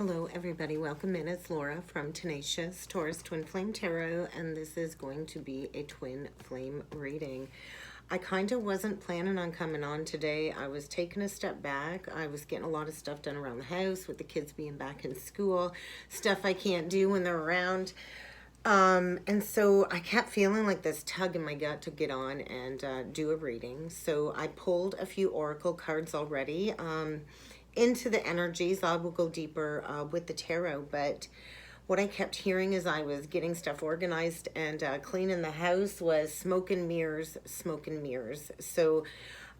Hello everybody, welcome in. It's Laura from Tenacious Taurus Twin Flame Tarot, and this is going to be a twin flame reading. I kind of wasn't planning on coming on today. I was taking a step back. I was getting a lot of stuff done around the house with the kids being back in school, stuff I can't do when they're around. And so I kept feeling like this tug in my gut to get on and do a reading. So I pulled a few oracle cards already. Into the energies. I will go deeper with the tarot, but what I kept hearing as I was getting stuff organized and cleaning the house was smoke and mirrors, smoke and mirrors. So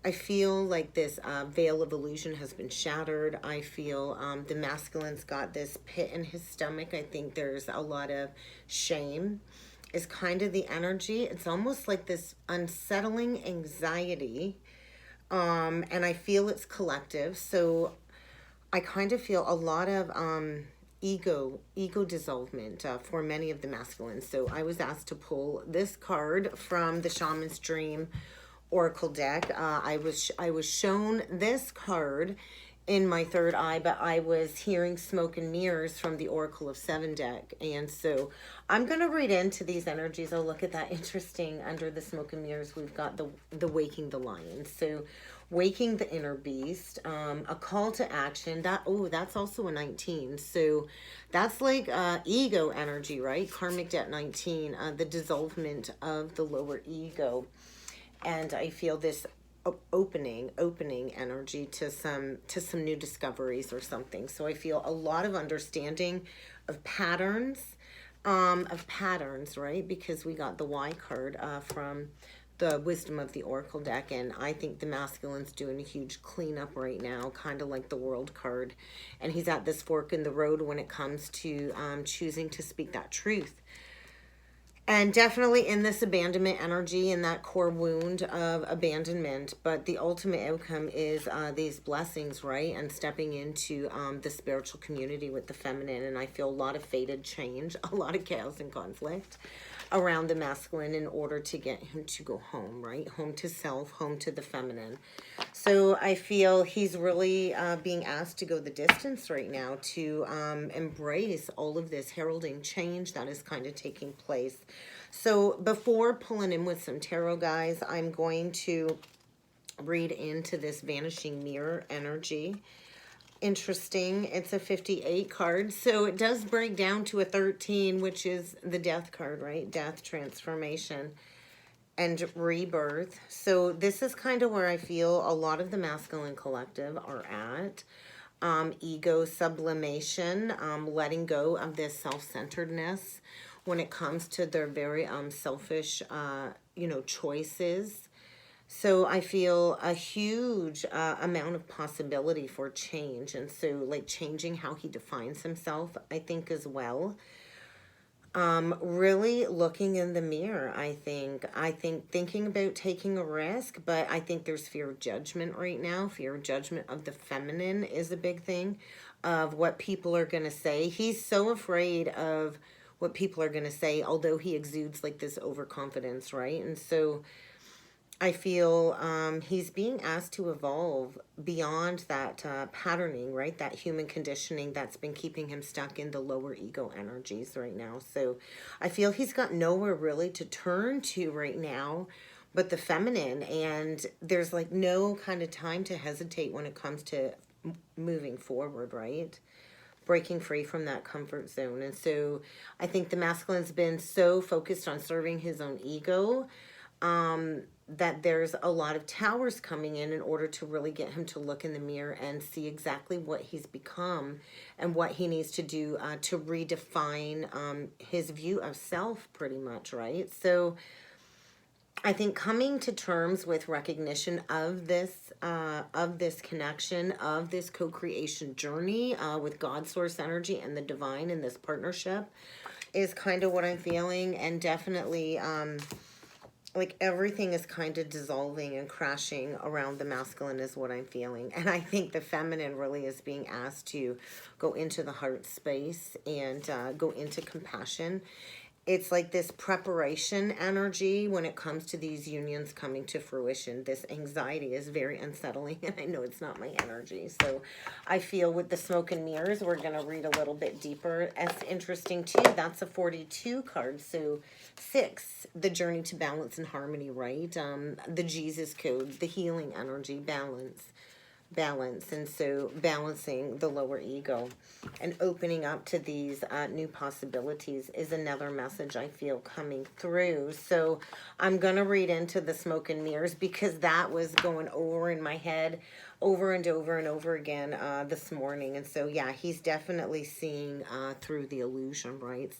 I feel like this veil of illusion has been shattered. I feel the masculine's got this pit in his stomach. I think there's a lot of shame is kind of the energy. It's almost like this unsettling anxiety. And I feel it's collective. So I kind of feel a lot of ego dissolvement for many of the masculines. So I was asked to pull this card from the Shaman's Dream Oracle deck. I was shown this card in my third eye, but I was hearing smoke and mirrors from the Oracle of Seven deck. And so I'm going to read into these energies. Oh, look at that. Interesting. Under the smoke and mirrors, we've got the waking the lion. So waking the inner beast, a call to action. That's also a 19. So that's like ego energy, right? Karmic debt 19, the dissolvement of the lower ego. And I feel this opening energy to some new discoveries or something. So I feel a lot of understanding of patterns, right? Because we got the Y card from the Wisdom of the Oracle deck, and I think the masculine's doing a huge cleanup right now, kind of like the World card, and he's at this fork in the road when it comes to choosing to speak that truth. And definitely in this abandonment energy and that core wound of abandonment. But the ultimate outcome is these blessings, right? And stepping into the spiritual community with the feminine. And I feel a lot of fated change, a lot of chaos and conflict around the masculine in order to get him to go home, right? Home to self, home to the feminine. So I feel he's really being asked to go the distance right now to embrace all of this heralding change that is kind of taking place. So before pulling in with some tarot, guys, I'm going to read into this vanishing mirror energy. Interesting. It's a 58 card. So it does break down to a 13, which is the death card, right? Death, transformation, and rebirth. So this is kind of where I feel a lot of the masculine collective are at. Ego sublimation, letting go of this self-centeredness when it comes to their very selfish, choices. So I feel a huge amount of possibility for change. And so like changing how he defines himself, I think, as well. Really looking in the mirror, I think thinking about taking a risk, but I think there's fear of judgment right now. Fear of judgment of the feminine is a big thing, of what people are going to say. He's so afraid of what people are going to say, although he exudes like this overconfidence, right? And so I feel he's being asked to evolve beyond that patterning, right? That human conditioning that's been keeping him stuck in the lower ego energies right now. So I feel he's got nowhere really to turn to right now but the feminine. And there's like no kind of time to hesitate when it comes to moving forward, right? Breaking free from that comfort zone. And so I think the masculine's been so focused on serving his own ego that there's a lot of towers coming in order to really get him to look in the mirror and see exactly what he's become and what he needs to do to redefine his view of self, pretty much, right? So I think coming to terms with recognition of this connection, of this co-creation journey with God source energy and the divine in this partnership is kind of what I'm feeling. And definitely like everything is kind of dissolving and crashing around the masculine is what I'm feeling. And I think the feminine really is being asked to go into the heart space and go into compassion. it's like this preparation energy when it comes to these unions coming to fruition. This anxiety is very unsettling, and I know it's not my energy. So I feel with the smoke and mirrors, we're going to read a little bit deeper. It's interesting too. That's a 42 card. So 6, the journey to balance and harmony, right? The Jesus code, the healing energy, balance. And so balancing the lower ego and opening up to these new possibilities is another message I feel coming through. So I'm going to read into the smoke and mirrors because that was going over in my head over and over and over again this morning. And so, yeah, he's definitely seeing through the illusion, right?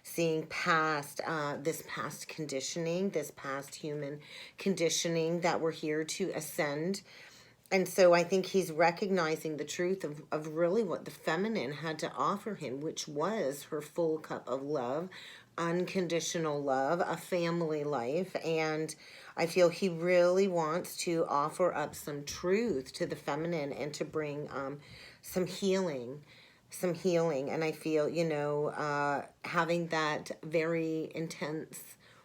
Seeing past this past conditioning, this past human conditioning that we're here to ascend. And so I think he's recognizing the truth of really what the feminine had to offer him, which was her full cup of love, unconditional love, a family life. And I feel he really wants to offer up some truth to the feminine and to bring some healing. And I feel, having that very intense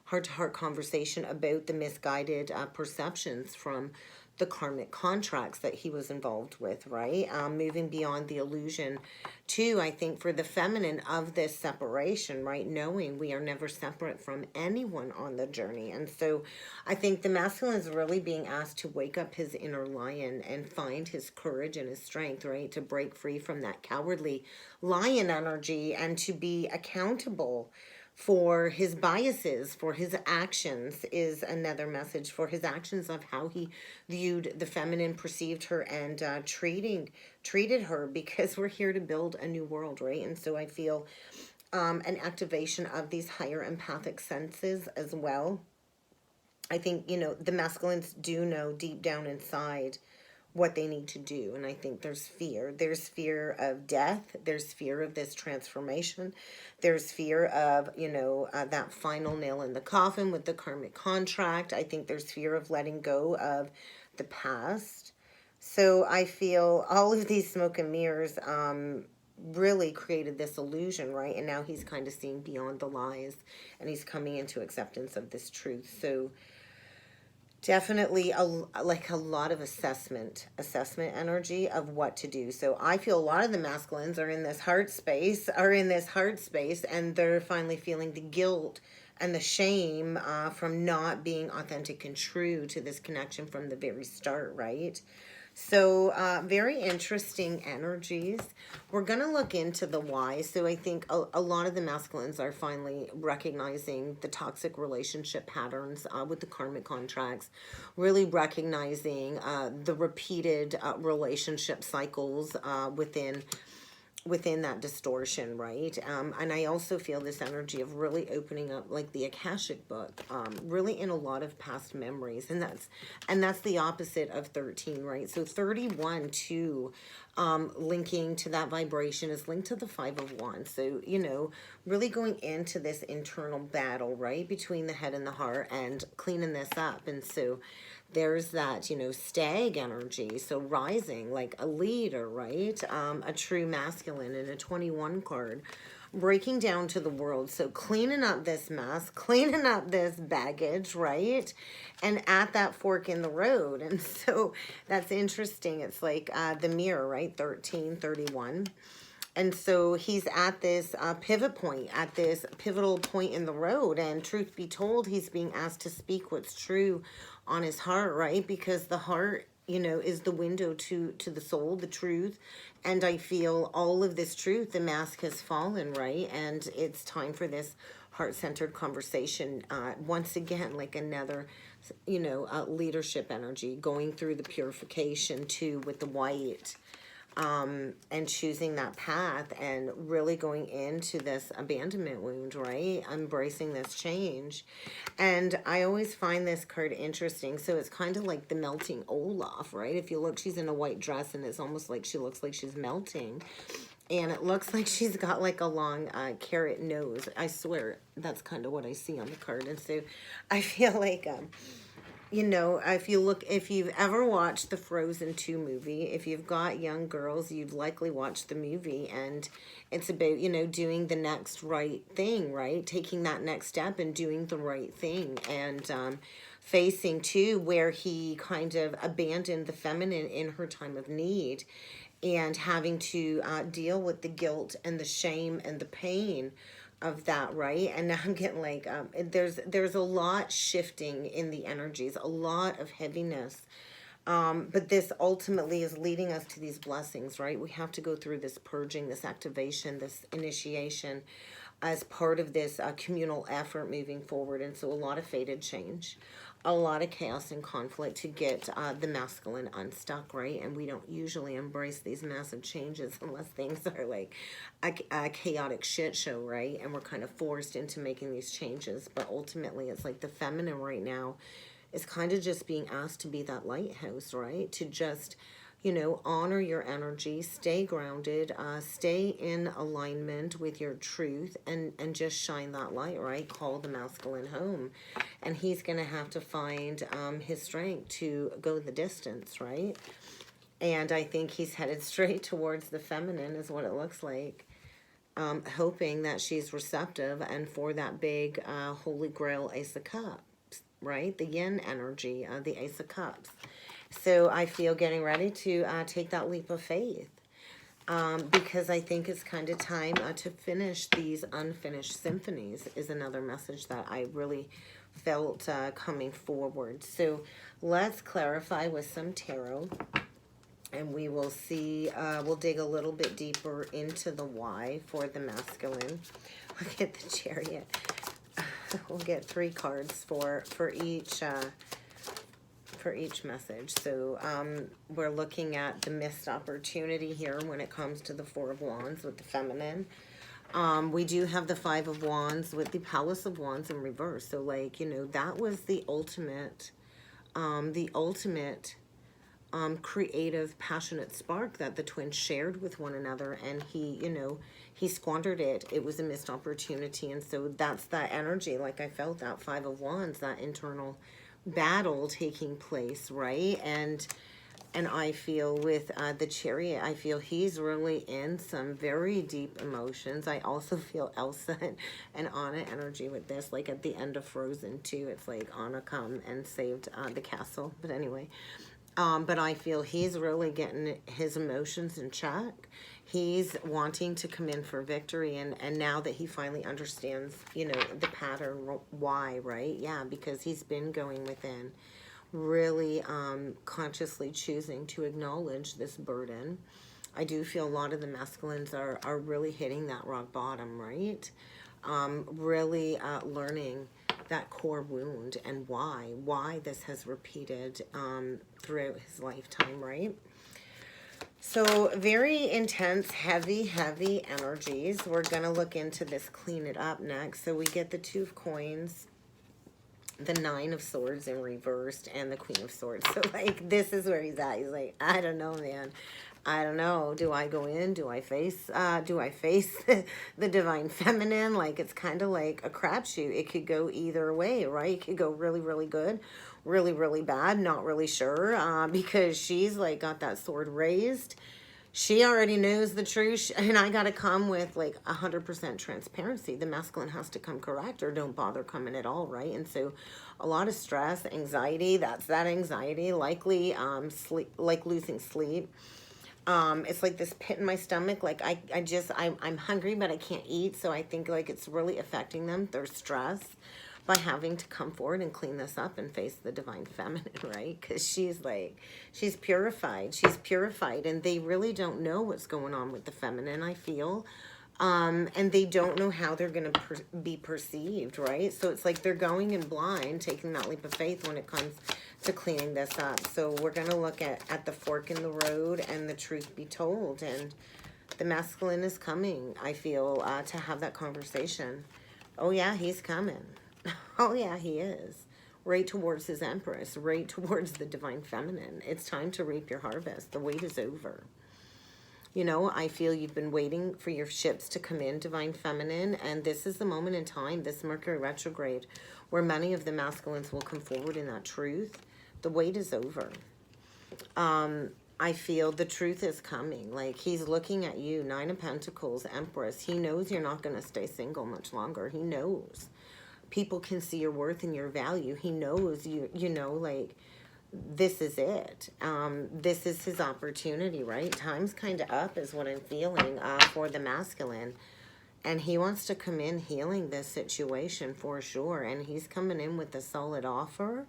heart-to-heart conversation about the misguided perceptions from the karmic contracts that he was involved with, right? Moving beyond the illusion too, I think, for the feminine of this separation, right? Knowing we are never separate from anyone on the journey. And so I think the masculine is really being asked to wake up his inner lion and find his courage and his strength, right? To break free from that cowardly lion energy and to be accountable for his biases, for his actions is another message, for his actions of how he viewed the feminine, perceived her, and treated her, because we're here to build a new world, right? And so I feel an activation of these higher empathic senses as well. I think, the masculines do know deep down inside what they need to do. And I think there's fear. There's fear of death. There's fear of this transformation. There's fear of, that final nail in the coffin with the karmic contract. I think there's fear of letting go of the past. So I feel all of these smoke and mirrors really created this illusion, right? And now he's kind of seeing beyond the lies and he's coming into acceptance of this truth. So definitely a lot of assessment energy of what to do. So I feel a lot of the masculines are in this heart space, and they're finally feeling the guilt and the shame from not being authentic and true to this connection from the very start, right? So very interesting energies. We're going to look into the why. So I think a lot of the masculines are finally recognizing the toxic relationship patterns with the karmic contracts, really recognizing the repeated relationship cycles within that distortion, right? And I also feel this energy of really opening up, like the Akashic book, really in a lot of past memories, and that's the opposite of 13, right? So 31 too, linking to that vibration is linked to the 5 of Wands. So really going into this internal battle, right, between the head and the heart, and cleaning this up. And so there's that, stag energy. So rising like a leader, right? A true masculine, and a 21 card. Breaking down to the world. So cleaning up this mess, cleaning up this baggage, right? And at that fork in the road. And so that's interesting. It's like the mirror, right? 13, 31. And so he's at this pivot point, at this pivotal point in the road. And truth be told, he's being asked to speak what's true on his heart, right? Because the heart, is the window to the soul, the truth. And I feel all of this truth, the mask has fallen, right? And it's time for this heart-centered conversation. Once again, like another, leadership energy, going through the purification too with the white. And choosing that path and really going into this abandonment wound, right? Embracing this change. And I always find this card interesting. So it's kind of like the melting Olaf, right? If you look, she's in a white dress and it's almost like she looks like she's melting. And it looks like she's got like a long carrot nose. I swear that's kind of what I see on the card. And so I feel like you know, if you've ever watched the Frozen 2 movie, if you've got young girls, you've likely watched the movie, and it's about, you know, doing the next right thing, right? Taking that next step and doing the right thing, and facing too where he kind of abandoned the feminine in her time of need, and having to deal with the guilt and the shame and the pain of that, right? And now I'm getting like there's a lot shifting in the energies, a lot of heaviness, but this ultimately is leading us to these blessings, right? We have to go through this purging, this activation, this initiation as part of this communal effort moving forward. And so a lot of fated change, a lot of chaos and conflict to get the masculine unstuck, right? And we don't usually embrace these massive changes unless things are like a chaotic shit show, right? And we're kind of forced into making these changes. But ultimately, it's like the feminine right now is kind of just being asked to be that lighthouse, right? To just, you know, honor your energy, stay grounded, stay in alignment with your truth, and just shine that light, right? Call the masculine home. And he's going to have to find his strength to go the distance, right? And I think he's headed straight towards the feminine is what it looks like. Hoping that she's receptive and for that big Holy Grail Ace of Cups, right? The yin energy, the Ace of Cups. So I feel getting ready to take that leap of faith, because I think it's kind of time to finish these unfinished symphonies is another message that I really felt coming forward. So let's clarify with some tarot, and we will see, we'll dig a little bit deeper into the why for the masculine. Look at the Chariot. We'll get 3 cards for each message. So we're looking at the missed opportunity here when it comes to the 4 of Wands with the feminine. We do have the 5 of Wands with the Palace of Wands in reverse. So like, you know, that was the ultimate creative, passionate spark that the twins shared with one another, and he, you know, he squandered it. It was a missed opportunity. And so that's that energy. Like I felt that 5 of Wands, that internal battle taking place, right? And I feel with the Chariot, I feel he's really in some very deep emotions. I also feel Elsa and Anna energy with this, like at the end of Frozen 2, it's like Anna come and saved the castle. But anyway, but I feel he's really getting his emotions in check. He's wanting to come in for victory, and now that he finally understands, you know, the pattern, why, right? Yeah, because he's been going within, really consciously choosing to acknowledge this burden. I do feel a lot of the masculines are really hitting that rock bottom, right? Really learning that core wound and why this has repeated throughout his lifetime, right? So very intense, heavy energies. We're going to look into this, clean it up next. So we get the 2 of Coins, the 9 of Swords in reversed, and the Queen of Swords. So like, this is where he's at. He's like, I don't know, man. I don't know. Do I go in? Do I face the divine feminine? Like, it's kind of like a crapshoot. It could go either way, right? It could go really, really good, really, really bad. Not really sure, because she's like got that sword raised. She already knows the truth, and I got to come with like 100% transparency. The masculine has to come correct, or don't bother coming at all, right? And so a lot of stress, anxiety, that's that anxiety, likely sleep, like losing sleep. It's like this pit in my stomach. Like I'm hungry, but I can't eat. So I think like it's really affecting them, their stress, by having to come forward and clean this up and face the divine feminine, right? Because she's like, she's purified, and they really don't know what's going on with the feminine, I feel. And they don't know how they're going to be perceived, right? So it's like they're going in blind, taking that leap of faith when it comes to cleaning this up. So we're going to look at the fork in the road and the truth be told. And the masculine is coming, I feel, to have that conversation. Oh, yeah, he's coming. Oh, yeah, he is. Right towards his empress, right towards the divine feminine. It's time to reap your harvest. The wait is over. You know, I feel you've been waiting for your ships to come in, Divine Feminine, and this is the moment in time, this Mercury retrograde, where many of the masculines will come forward in that truth. The wait is over. I feel the truth is coming. Like, he's looking at you, Nine of Pentacles, Empress. He knows you're not going to stay single much longer. He knows. People can see your worth and your value. He knows you know, like, this is it. This is his opportunity, right? Time's kind of up is what I'm feeling for the masculine. And he wants to come in healing this situation for sure. And he's coming in with a solid offer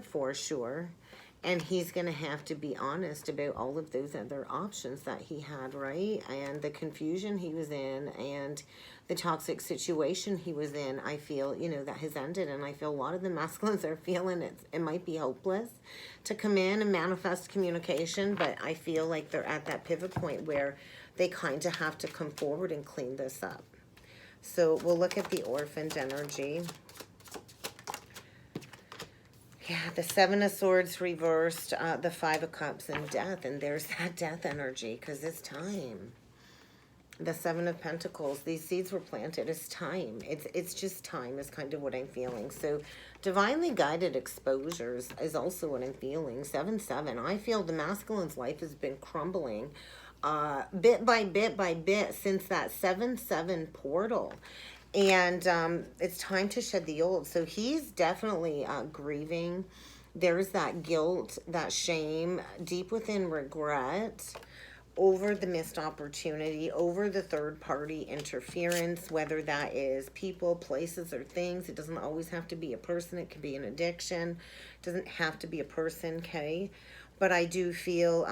for sure. And he's going to have to be honest about all of those other options that he had, right? And the confusion he was in and the toxic situation he was in, I feel, you know, that has ended. And I feel a lot of the masculines are feeling it might be hopeless to come in and manifest communication. But I feel like they're at that pivot point where they kind of have to come forward and clean this up. So we'll look at the orphaned energy. Yeah, the Seven of Swords reversed, the Five of Cups, and death. And there's that death energy because it's time. The Seven of Pentacles, these seeds were planted. It's time. It's just time is kind of what I'm feeling. So divinely guided exposures is also what I'm feeling. 7-7. I feel the masculine's life has been crumbling bit by bit since that 7-7 portal. And it's time to shed the old. So he's definitely grieving. There's that guilt, that shame, deep within regret over the missed opportunity, over the third-party interference, whether that is people, places, or things. It doesn't always have to be a person. It could be an addiction. It doesn't have to be a person, okay? But I do feel,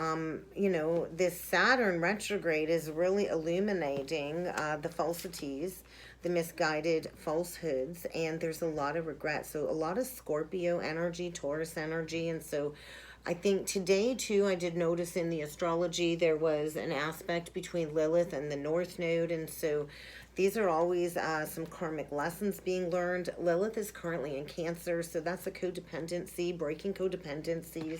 you know, this Saturn retrograde is really illuminating the falsities, the misguided falsehoods, and there's a lot of regret. So a lot of Scorpio energy, Taurus energy, and so I think today, too, I did notice in the astrology there was an aspect between Lilith and the North Node, and so these are always some karmic lessons being learned. Lilith is currently in Cancer, so that's a codependency, breaking codependencies.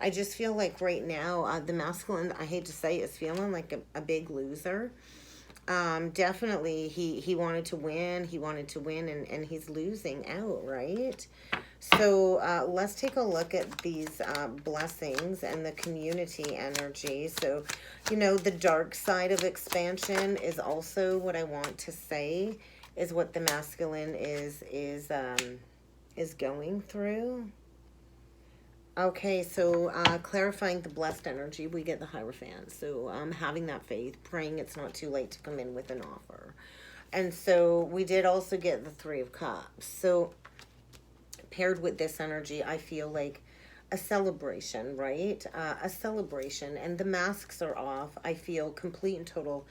I just feel like right now, the masculine, I hate to say, is feeling like a big loser. Definitely, he wanted to win, and he's losing out, right? So let's take a look at these blessings and the community energy. So, you know, the dark side of expansion is also what I want to say is what the masculine is going through. Okay, so clarifying the blessed energy, we get the Hierophant. So having that faith, praying it's not too late to come in with an offer. And so we did also get the Three of Cups. So paired with this energy, I feel like a celebration, right? A celebration, and the masks are off. I feel complete and total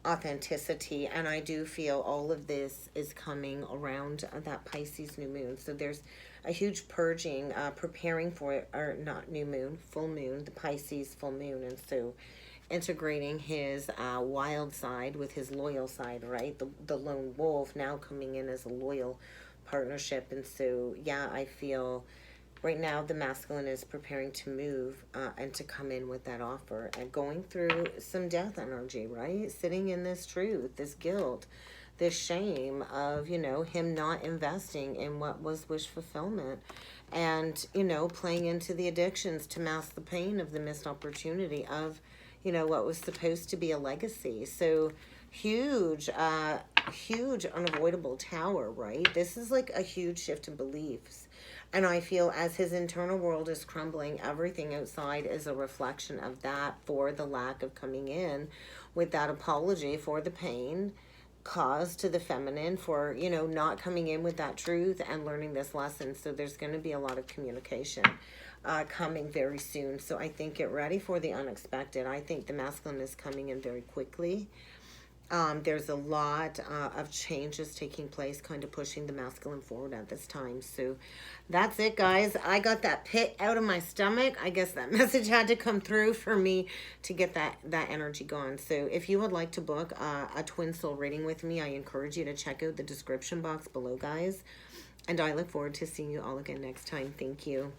authenticity, and I do feel all of this is coming around that Pisces new moon. So there's a huge purging, preparing for it, or not new moon, full moon, the Pisces full moon, and so integrating his wild side with his loyal side, right? The lone wolf now coming in as a loyal partnership. And so, yeah, I feel right now the masculine is preparing to move and to come in with that offer and going through some death energy, right? Sitting in this truth, this guilt, this shame of, you know, him not investing in what was wish fulfillment and, you know, playing into the addictions to mask the pain of the missed opportunity of, you know, what was supposed to be a legacy. So huge unavoidable tower, right? This is like a huge shift in beliefs. And I feel as his internal world is crumbling, everything outside is a reflection of that, for the lack of coming in with that apology for the pain caused to the feminine, for, you know, not coming in with that truth and learning this lesson. So there's going to be a lot of communication coming very soon. So I think get ready for the unexpected. I think the masculine is coming in very quickly. There's a lot of changes taking place, kind of pushing the masculine forward at this time. So that's it, guys. I got that pit out of my stomach. I guess that message had to come through for me to get that energy gone. So if you would like to book a twin soul reading with me, I encourage you to check out the description box below, guys. And I look forward to seeing you all again next time. Thank you.